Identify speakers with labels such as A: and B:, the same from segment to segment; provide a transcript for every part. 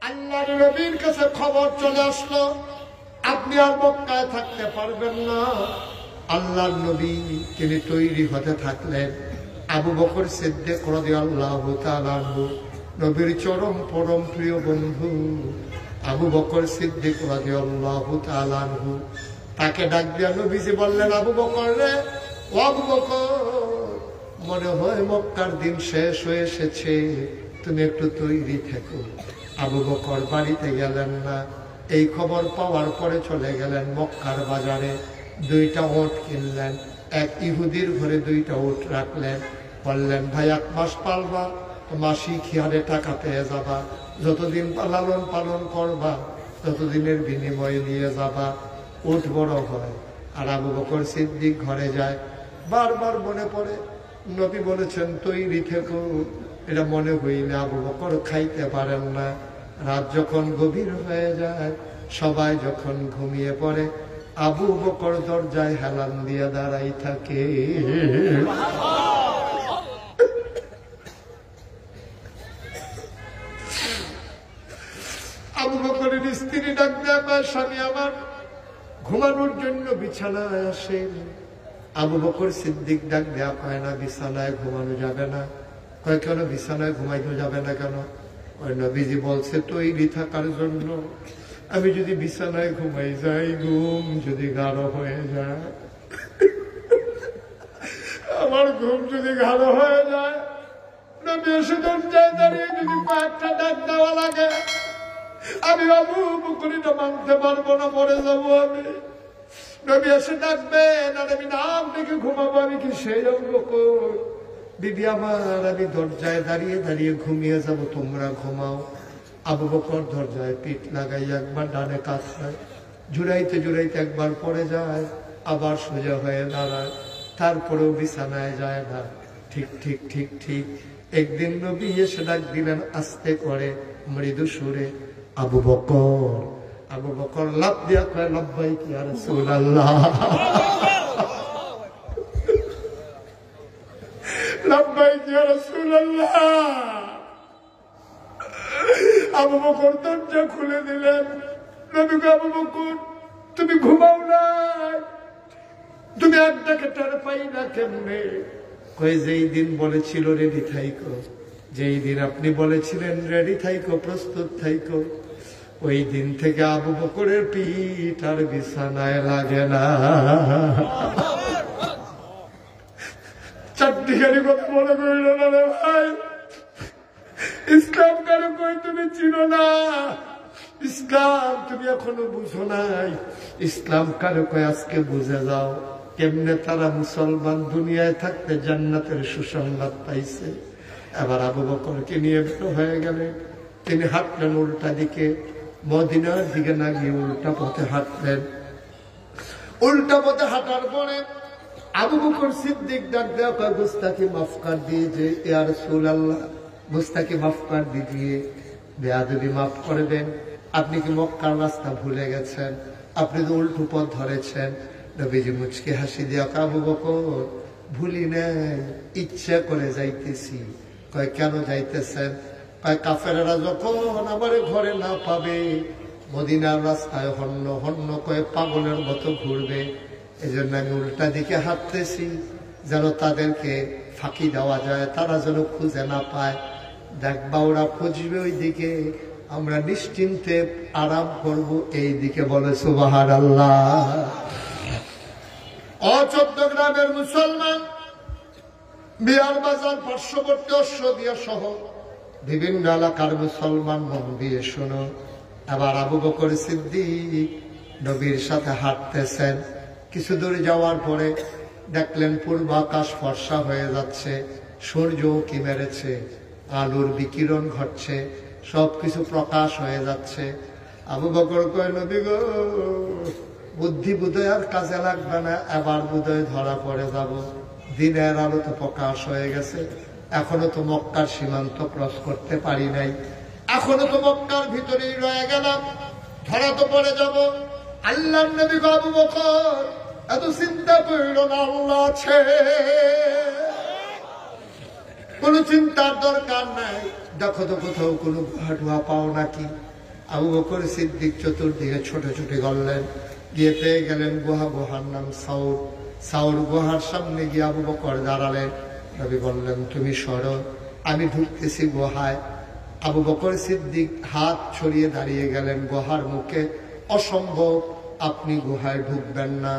A: আল্লাহর নবীর কাছে খবর চলে আসলো আপনি আর মক্কায় থাকতে পারবেন না। আল্লাহর নবী তিনি তৈরি হতে থাকলেন। আবু বকর সিদ্দিক রাদিয়াল্লাহু তাআলা আনহু, নবীর চরম পরম প্রিয় বন্ধু আবু বকর সিদ্দিক রাদিয়াল্লাহু তাআলা আনহু, তাকে ডাক দিয়া নবীজি বললেন, আবু বকর রে, ও আবু বকর, মনে হয় মক্কার দিন শেষ হয়ে এসেছে, তুমি একটু তৈরি থেকো। আবু বকর বাড়িতে গেলেন না। এই খবর পাওয়ার পরে চলে গেলেন মক্কার বাজারে, 2টা উট কিনলেন। এক ইহুদির ঘরে 2টা উট রাখলেন। বললেন, ভাই 1 মাস পালবা, মাসিক হারে টাকা পেয়ে যাবা, যতদিন লালন পালন করবা ততদিনের বিনিময়ে নিয়ে যাবা, উট বড় হয়। আর আবু বকর সিদ্দিক ঘরে যায়। বারবার মনে পড়ে নবী বলেছেন তৈরি থেকো, এটা মনে হইলে আবু বকর খাইতে পারেন না। রাত যখন গভীর হয়ে যায়, সবাই যখন ঘুমিয়ে পড়ে, আবু বকর দরজায় হেলান দিয়ে দাঁড়াই থাকে। আবু বকরের স্ত্রী ডাক দেয়, স্বামী আমার ঘুমানোর জন্য বিছানায় আসেন। আবু বকর সিদ্দিক ডাক দেয়া, কয় না বিছানায় ঘুমানো যাবে না। কয় কেন বিছানায় ঘুমাইতে যাবে না কেন? ওই নবীজি বলছে তৈরি থাকার জন্য। আমি যদি বিছানায় ঘুমাই যাই, ঘুম যদি গাঢ় হয়ে যায়, আমার ঘুম যদি গাঢ় হয়ে যায়, নবী এসে দরজায় দাঁড়িয়ে যদি কয়েকটা ডাক দেওয়া লাগে, আমি আবু বকরটা মানতে পারবো না, মরে যাবো আমি। নবী এসে ডাকবেন আর আমি নাম ডেকে ঘুমাবো, আমি কি সেই আবু বকর? বিবি আমার, আমি দরজায় দাঁড়িয়ে দাঁড়িয়ে ঘুমিয়ে যাব, তোমরা ঘুমাও। আবু বকর দরজায় পিঠ লাগাই একবার ডানে কাছায়, জুড়াইতে জুড়াইতে একবার পড়ে যায়, আবার সোজা হয়ে দাঁড়ায়, তারপরেও বিছানায় যায় না। ঠিক ঠিক ঠিক ঠিক একদিন নবী এসে ডাক দিলেন আস্তে করে, মৃদু সুরে, আবু বকর। আবু বকর লাফ দিয়া কয়, লাব্বাইক ইয়া রাসূলুল্লাহ, লাব্বাইক ইয়া রাসূলুল্লাহ। আবু বকর দরজা খুলে দিলেন। নবীকে, আবু বকর তুমি ঘুমাও না, তুমি একটাকে টের পাই না কেমনে? কই যেই দিন বলেছিল রেডি থাইকো, যেই দিন আপনি বলেছিলেন রেডি থাইকো, প্রস্তুত থাইকো, ওই দিন থেকে আবু বকরের পিঠ আর বিছানায় লাগে না। চারটিখানি কথা মনে করিল না রে ভাই। ইসলাম কারো কই তুমি চিনো না, ইসলাম তুমি এখনো বুঝো নাই। ইসলাম কারো কই আজকে বুঝে যাও। কেমনে তারা মুসলমান দুনিয়ায় থাকতে জান্নাতের সুসংবাদ পাইছে। এবার আবু বকরকে নিয়ে বের হয়ে গেলেন। তিনি হাঁটলেন উল্টা দিকে, মদিনার দিকে না গিয়ে উল্টা পথে হাঁটলেন। উল্টা পথে হাঁটার পরে আবু বকর সিদ্দিক ডাক দেয়া, কয় গুস্তাখি মাফ কর দিয়েছে ইয়া রাসূলুল্লাহ, গুস্তাখি মাফ কর দিজিয়ে, বেয়াদবি মাফ করবেন। আপনি কি মক্কার রাস্তা ভুলে গেছেন? আপনি তো উল্টো পথ ধরেছেন। নবীজি মুচকি হাসি দিয়া, আবু বকর ভুলি নাই, ইচ্ছা করে যাইতেছি। কয় কেন যাইতেছেন? কয় কাফেররা যখন আমার ঘরে না পাবে, মদিনার রাস্তায় হন্য হন্য কয়ে পাগলের মতো ঘুরবে, এই জন্য আমি উল্টা দিকে হাঁটতেছি, যেন তাদেরকে ফাঁকি দেওয়া যায়, তারা যেন খুঁজে না পায়। দেখবা ওরা খুঁজবে ওই দিকে, আমরা নিশ্চিন্তে আরাম করব এই দিকে। বলে সুবহানাল্লাহ। ও চট্টগ্রামের মুসলমান, বিয়ার বাজার পার্শ্ববর্তী অশ্বদিয়া সহ বিভিন্ন এলাকার মুসলমান, মন দিয়ে শোনো। আবার আবু বকর সিদ্দিক নবীর সাথে হাঁটতেছেন। কিছু দূর যাওয়ার পরে দেখলেন পূর্ব আকাশ ফর্সা হয়ে যাচ্ছে, সূর্য কি মেরেছে, আলোর বিকিরণ ঘটছে, সবকিছু প্রকাশ হয়ে যাচ্ছে। আবু বকর কয়, নবী গো, বুদ্ধি বোধহয় আর কাজে লাগবে না, এবার বোধহয় ধরা পড়ে যাব। দিনের আলো তো প্রকাশ হয়ে গেছে, এখনো তো মক্কার সীমান্ত ক্রস করতে পারি নাই, এখনো তো মক্কার ভিতরেই রয়ে গেলাম, ধরা তো পড়ে যাব। আল্লাহর নবী গো, আবু বকর এত চিন্তা করিল না, আল্লাহ আছে, কোন চিন্তার দরকার নাই। দেখো তো কোথাও কোনো গুহা টুহা পাও নাকি? আবু বকর সিদ্দিক চতুর্দিকে ছোটাছুটি করলেন, গিয়ে পেয়ে গেলেন গুহা, গুহার নাম সাউর। সাউর গুহার সামনে গিয়ে আবু বকর দাঁড়ালেন। নবী বললেন, তুমি সরো, আমি ঢুকতেছি গুহায়। আবু বকর সিদ্দিক হাত ছড়িয়ে দাঁড়িয়ে গেলেন গুহার মুখে। অসম্ভব, আপনি গুহায় ঢুকবেন না।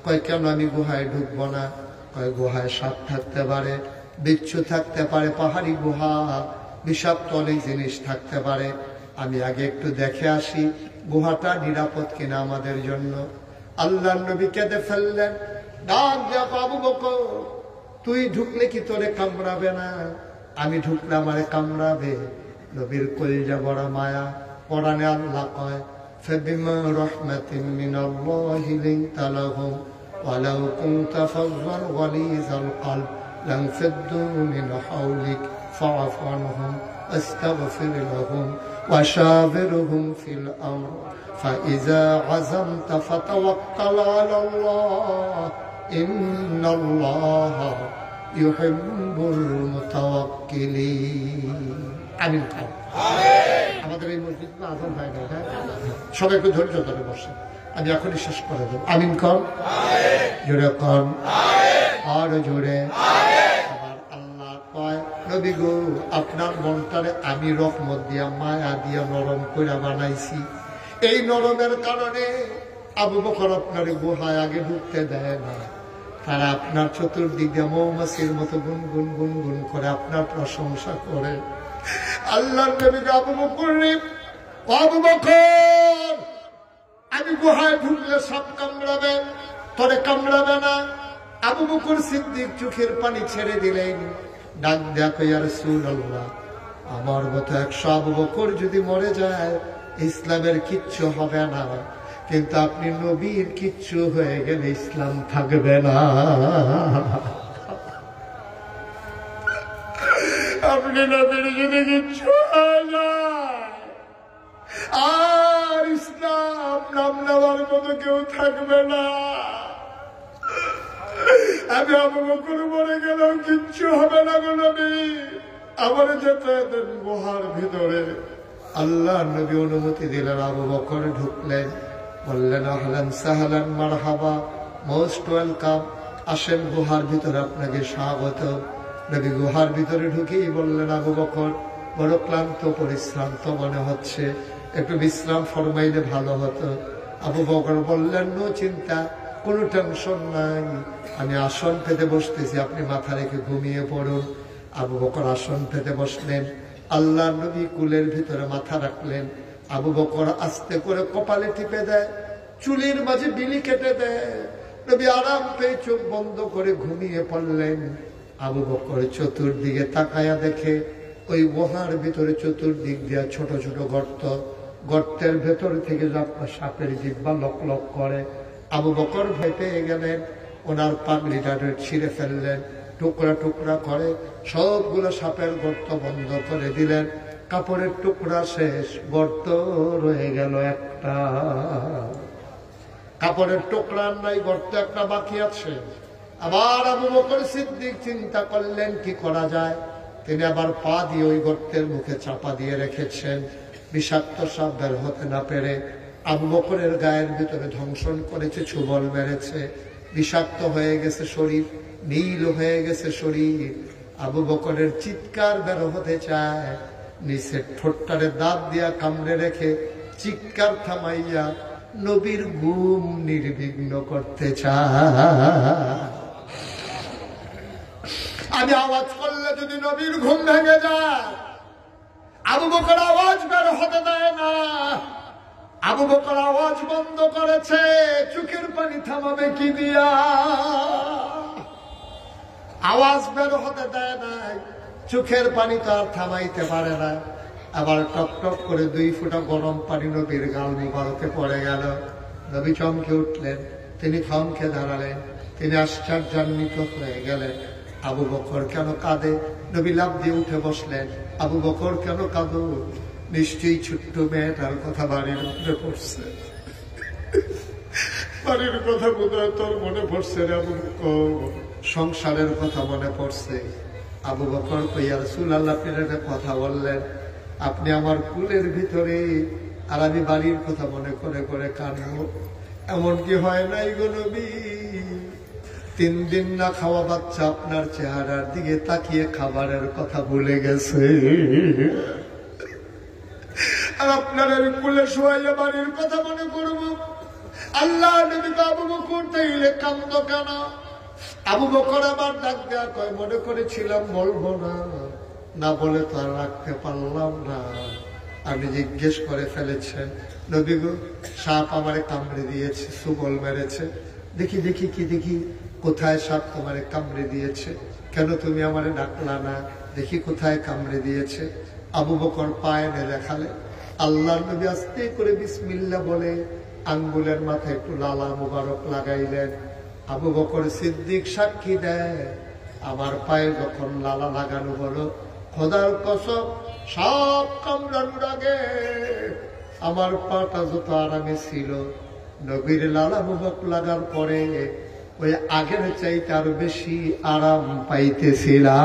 A: কয়, কেন আমি গুহায় ঢুকবো না? কয়, গুহায় সাপ থাকতে পারে, বিচ্ছু থাকতে পারে, পাহাড়ি গুহা, বিষাক্ত অনেক জিনিস থাকতে পারে। আমি আগে একটু দেখে আসি গুহাটা নিরাপদ কিনা আমাদের জন্য। আল্লাহর নবী কেঁদে ফেললেন, ডাক দেয়া, আবু বকর, তুই ঢুকলে কি তোরে কামড়াবে না? আমি ঢুকলে আমারে কামড়াবে। নবীর কলিজা বড় মায়া। কোরআনে আল্লাহ কয়, ফাবিমা রাহমাতিন মিনাল্লাহি লিনতা লাহুম ওয়ালাউ কুনতা ফাযযান গালিযাল কলব লানফাদ্দু মিন হাওলিক ফাআফু আনহুম আস্তাগফির লাহুম ওয়াশাবিরহুম ফিল আমর ফাইযা আযামতা ফাতাওয়াক্কাল আলাল্লাহ ইন্নাল্লাহা ইউহিব্বুল মুতাওয়াক্কিলিন। আমিন। আমাদের এই মসজিদে আযান হয় না, সবাই একটু ধৈর্য ধরে বসে, আমি এখনই শেষ করে দেব। আমিন কর, জোরে কর, আর জোরে। আবার আল্লাহ কয়, নবী গো, আপনার মনটারে আমি রহমত দিয়া, মায়া দিয়া নরম করে বানাইছি। এই নরমের কারণে আবু বকর আপনার গুহায় আগে ঢুকতে দেয় না। তারা আপনার চতুর্দিক দিয়ে মৌমাছির মতো গুনগুন গুনগুন করে আপনার প্রশংসা করে। আল্লাহর নবী আবু বকর, আবু বকর, আমি গুহায় ঢুকলে সাপ কামড়াবে, তোরে কামড়াবে না। আবু বকর সিদ্দিক চোখের পানি ছেড়ে দিলেন। ডাক দেখো, ইয়া রাসূলুল্লাহ, আমার মতো 100 আবু বকর যদি মরে যায় ইসলামের কিচ্ছু হবে না, কিন্তু আপনি নবীর কিচ্ছু হয়ে গেলে ইসলাম থাকবে না। আপনি নবীর যদি কিচ্ছু হয়ে যায় আর ইসলাম নাম নেওয়ার মতো কেউ থাকবে না। আমি আবু বকর মরে গেলেও কিচ্ছু হবে না গো নবী, আমার যেতে দেন গুহার ভিতরে। আল্লাহ নবী অনুমতি দিলেন। আবু বকর ঢুকলেন, বললেন, আহলান সাহলান মারহাবা, মোস্ট ওয়েলকাম, আসেন গুহার ভিতরে, আপনাকে স্বাগত। নবী গুহার ভিতরে ঢুকেই বললেন, আবু বকর, বড় ক্লান্ত পরিশ্রান্ত মনে হচ্ছে, একটু বিশ্রাম ফরমাইলে ভালো হতো। আবু বকর বললেন, নো চিন্তা, কোনো টেনশন নাই, আমি আসন পেতে বসতেছি, আপনি মাথা রেখে ঘুমিয়ে পড়ুন। আবু বকর আসন পেতে বসলেন। আল্লাহ নবী কুলের ভিতরে মাথা রাখলেন। আবু বকর আস্তে করে কপালে টিপে দেয়, চুলের মাঝে বিলি কেটে দেয়। নবী আরাম পেয়ে চোখ বন্ধ করে ঘুমিয়ে পড়লেন। আবু বকর চতুর্দিকে তাকায়া দেখে ওই গুহার ভিতরে চতুর্দিক দিয়া ছোট ছোট গর্ত, গর্তের ভেতর থেকে আপনার সাপের জিহ্বা লক লক করে। আবু বকর ভয় পেয়ে গেলেন, ওনার পাগড়িটা ছিঁড়ে ফেললেন, টুকরা টুকরা করে সবগুলো সাপের গর্ত বন্ধ করে দিলেন। কাপড়ের টুকরা শেষ, গর্ত রয়ে গেল একটা। কাপড়ের টুকরা নাই, গর্ত একটা বাকি আছে। আবার আবু বকর সিদ্দিক চিন্তা করলেন কি করা যায়। তিনি আবার পা দিয়ে ওই গর্তের মুখে চাপা দিয়ে রেখেছেন, বিষাক্ত সাপ বের হতে না পেরে। আবু বকরের গায়ের ভিতরে ধ্বংসন করেছে, ছুবল মেরেছে, বিষাক্ত হয়ে গেছে শরীর, নীল হয়ে গেছে শরীর। আবু বকরের চিৎকার বের হতে চায়, নিচের ঠোঁটটারে দাঁত দিয়া কামড়ে রেখে চিৎকার থামাইয়া নবীর ঘুম নির্বিঘ্ন করতে চায়। আমি আওয়াজ করলে যদি নবীর ঘুম ভেঙে যায়, আবু বকর আওয়াজ বের হতে দেয় না। আবু বকর আওয়াজ বন্ধ করেছে, চোখের পানি থামাবে কি দিয়া, আওয়াজ বের হতে দেয় না, চোখের পানি তো আর থামাইতে পারে না। আবার টক টক করে 2 ফোঁটা গরম পানি নবীর গাল মুবারকে পড়ে গেল। নবী চমকে উঠলেন, তিনি থমকে দাঁড়ালেন, তিনি আশ্চর্যান্বিত হয়ে গেলেন। আবু বকর কেন কাঁদে? নবী লাফ দিয়ে উঠে বসলেন। আবু বকর কেন কাঁদো? নিশ্চয়ই ছোট্ট মেয়েটার কথা বাড়ির মনে পড়ছে, বাড়ির কথা বোধহয় তোর মনে পড়ছে রে আবু বকর, সংসারের কথা মনে পড়ছে। আবু বকর কই, ইয়া রাসূলুল্লাহ, আপনি একটা কথা বললেন, আপনি আমার কুলের ভিতরে আর আমি বাড়ির কথা মনে করে করে কাঁদবো। এমন কি হয় নাই গো নবী? 3 দিন না খাওয়া বাচ্চা আপনার চেহারার দিকে তাকিয়ে খাবারের কথা ভুলে গেছে, আর আপনার আমি কুলে শোয়াইয়া বাড়ির কথা মনে করবো। আল্লাহ নবী আবু বকর তাইলে কান্দ কেন? আবু বকর আমার ডাক দেয়া কয়, মনে করেছিলাম বলবো না, না বলে তো আর রাখতে পারলাম না। আপনি জিজ্ঞেস করে ফেলেছেন, নবী গো সাপ আমারে কামড়ে দিয়েছে, সুবল মেরেছে। দেখি দেখি কি দেখি, কোথায় সাপ তোমারে কামড়ে দিয়েছে? কেন তুমি আমারে ডাকলা না? দেখি কোথায় কামড়ে দিয়েছে। আবু বকর পায়ে এনে দেখালে। আল্লাহ নবী আস্তে করে বিসমিল্লাহ বলে আঙ্গুলের মাথায় একটু লালা মুবারক লাগাইলেন। আবু বকর সিদ্দিক সাক্ষী দেয়, আমার পায়ে যখন লালা লাগানো হলো, খোদার কসম সাপ কামড়ানোর আগে আমার পাটা যত আরামে ছিল, নবীর লালা মুবারক লাগার পরে ওই আগের চাইতে আরো বেশি আরাম পাইতেছিলাম।